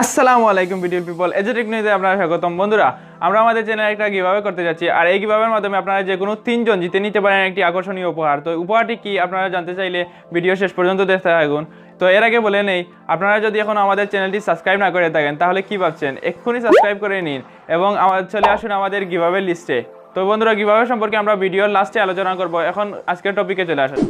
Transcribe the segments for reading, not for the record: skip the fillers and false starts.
আসসালামু আলাইকুম beautiful people, এজেটিক নিউজে আপনারা স্বাগতম। বন্ধুরা, আমরা আমাদের চ্যানেলে একটা গিভঅ্যাওয়ে করতে যাচ্ছি, আর এই গিভঅ্যাওয়ের মাধ্যমে আপনারা যে কোনো তিনজন জিতে নিতে পারেন একটি আকর্ষণীয় উপহার। তো উপহারটি কি আপনারা জানতে চাইলে ভিডিও শেষ পর্যন্ত দেখতে থাকুন। তো এর আগে বলে নেই, আপনারা যদি এখন আমাদের চ্যানেলটি সাবস্ক্রাইব না করে থাকেন তাহলে কি ভাবছেন, এক্ষুনি সাবস্ক্রাইব করে নিন এবং চলে আসুন আমাদের গিভঅ্যাওয়ে লিস্টে। তো বন্ধুরা, গিভঅ্যাওয়ে সম্পর্কে আমরা ভিডিওর লাস্টে আলোচনা করব। এখন আজকের টপিকে চলে আসুন।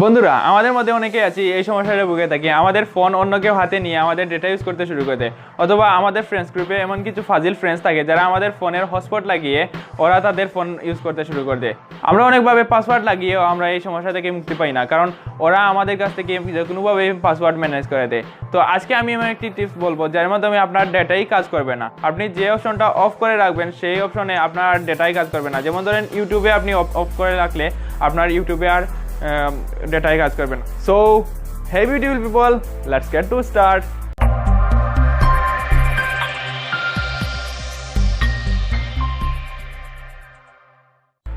বন্ধুরা, আমাদের মধ্যে অনেকেই আছি এই সমস্যাটা ভুগে থাকি। আমাদের ফোন অন্য কেউ হাতে নিয়ে আমাদের ডেটা ইউজ করতে শুরু করে দেয়, অথবা আমাদের ফ্রেন্ডস গ্রুপে এমন কিছু ফাজিল ফ্রেন্ডস থাকে যারা আমাদের ফোনের হটস্পট লাগিয়ে ওরা তাদের ফোন ইউজ করতে শুরু করে দেয়। আমরা অনেকভাবে পাসওয়ার্ড লাগিয়েও আমরা এই সমস্যা থেকে মুক্তি পাই না, কারণ ওরা আমাদের কাছ থেকে কোনোভাবে পাসওয়ার্ড ম্যানেজ করে দেয়। তো আজকে আমি এমন একটি টিপস বলবো যার মাধ্যমে আপনার ডেটাই কাজ করবে না। আপনি যে অপশনটা অফ করে রাখবেন সেই অপশনে আপনার ডেটাই কাজ করবে না। যেমন ধরেন, ইউটিউবে আপনি অফ করে রাখলে আপনার ইউটিউবে আর ডেটাই কাজ করবে না। So hey beautiful people, let's get to start.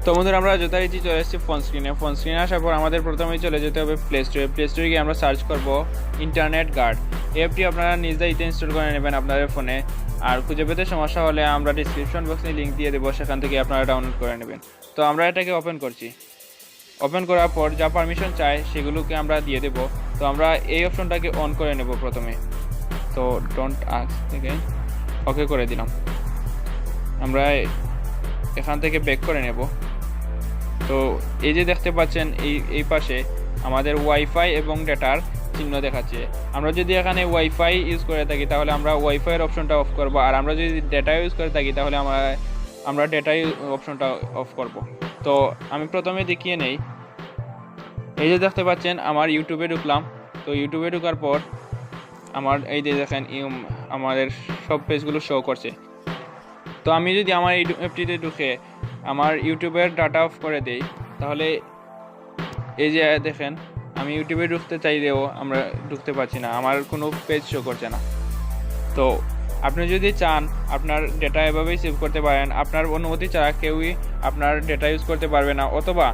তো বন্ধুরা, আমরা যথারীতি চলে এসেছি ফোন স্ক্রিনে আসার পর আমাদের প্রথমেই চলে যেতে হবে প্লে স্টোরে গিয়ে আমরা সার্চ করব ইন্টারনেট গার্ড। এই অ্যাপটি আপনারা নিজ দায়িত্বে ইনস্টল করে নেবেন আপনাদের ফোনে, আর খুঁজে পেতে সমস্যা হলে আমরা ডিসক্রিপশন বক্সে লিঙ্ক দিয়ে দেবো, সেখান থেকে আপনারা ডাউনলোড করে নেবেন। তো আমরা এটাকে ওপেন করছি। ওপেন করার পর যা পারমিশন চাই সেগুলোকে আমরা দিয়ে দেব। তো আমরা এই অপশনটাকে অন করে নেব প্রথমে। তো ডোন্ট আস্ক থেকে ওকে করে দিলাম। আমরা এখান থেকে ব্যাক করে নেব। তো এই যে দেখতে পাচ্ছেন এই পাশে আমাদের ওয়াইফাই এবং ডেটার চিহ্ন দেখাচ্ছে। আমরা যদি এখানে ওয়াইফাই ইউজ করে থাকি তাহলে আমরা ওয়াইফাইয়ের অপশনটা অফ করব, আর আমরা যদি ডেটা ইউজ করে থাকি তাহলে আমরা ডেটাই অপশনটা অফ করব। তো আমি প্রথমে দেখিয়ে নেই। এই যে দেখতে পাচ্ছেন আমার ইউটিউবে ঢুকলাম। তো ইউটিউবে ঢোকার পর আমার এই যে দেখেন আমাদের সব পেজগুলো শো করছে। তো আমি যদি আমার এই অ্যাপটিতে ঢুকে আমার ইউটিউবের ডাটা অফ করে দেই তাহলে এই যে দেখেন আমি ইউটিউবে ঢুকতে চাইলেও আমরা ঢুকতে পারছি না, আমার কোনো পেজ শো করছে না। তো আপনি যদি চান আপনার ডেটা এভাবেই সেভ করতে পারেন। আপনার অনুমতি ছাড়া কেউই আপনার ডেটা ইউজ করতে পারবে না, অথবা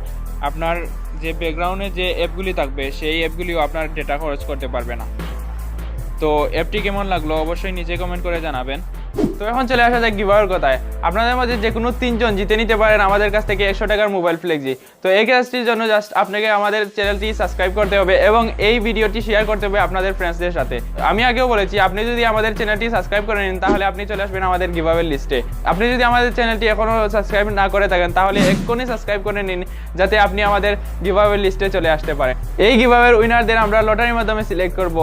আপনার যে ব্যাকগ্রাউন্ডে যে অ্যাপগুলি থাকবে সেই অ্যাপগুলিও আপনার ডেটা খরচ করতে পারবে না। তো অ্যাপটি কেমন লাগলো অবশ্যই নিচে কমেন্ট করে জানাবেন। তো এখন চলে আসা যাক গিভঅ্যাওয়ের কথায়। আপনাদের মধ্যে যে কোনো তিনজন জিতে নিতে পারেন আমাদের কাছ থেকে 100 টাকার মোবাইল ফ্লেক্সি। তো এই কাজটির জন্য জাস্ট আপনাকে আমাদের চ্যানেলটি সাবস্ক্রাইব করতে হবে এবং এই ভিডিওটি শেয়ার করতে হবে আপনাদের ফ্রেন্ডসদের সাথে। আমি আগেও বলেছি, আপনি যদি আমাদের চ্যানেলটি সাবস্ক্রাইব করে নিন তাহলে আপনি চলে আসবেন আমাদের গিভঅ্যাওয়ের লিস্টে। আপনি যদি আমাদের চ্যানেলটি এখনও সাবস্ক্রাইব না করে থাকেন তাহলে এক্ষুনি সাবস্ক্রাইব করে নিন, যাতে আপনি আমাদের গিভঅ্যাওয়ের লিস্টে চলে আসতে পারেন। এই গিভঅ্যাওয়ের উইনারদের আমরা লটারির মাধ্যমে সিলেক্ট করব,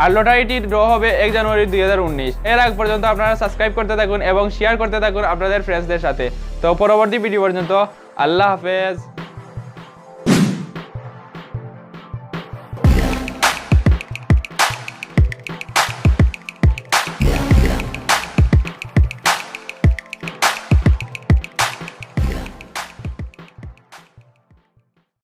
আর লটারিটি ড্র হবে 1 জানুয়ারি 2019। এর আগ পর্যন্ত আপনারা সাবস্ক্রাইব করতে থাকুন এবং শেয়ার করতে থাকুন আপনাদের ফ্রেন্ডসদের সাথে। তো পরবর্তী ভিডিও পর্যন্ত আল্লাহ হাফেজ।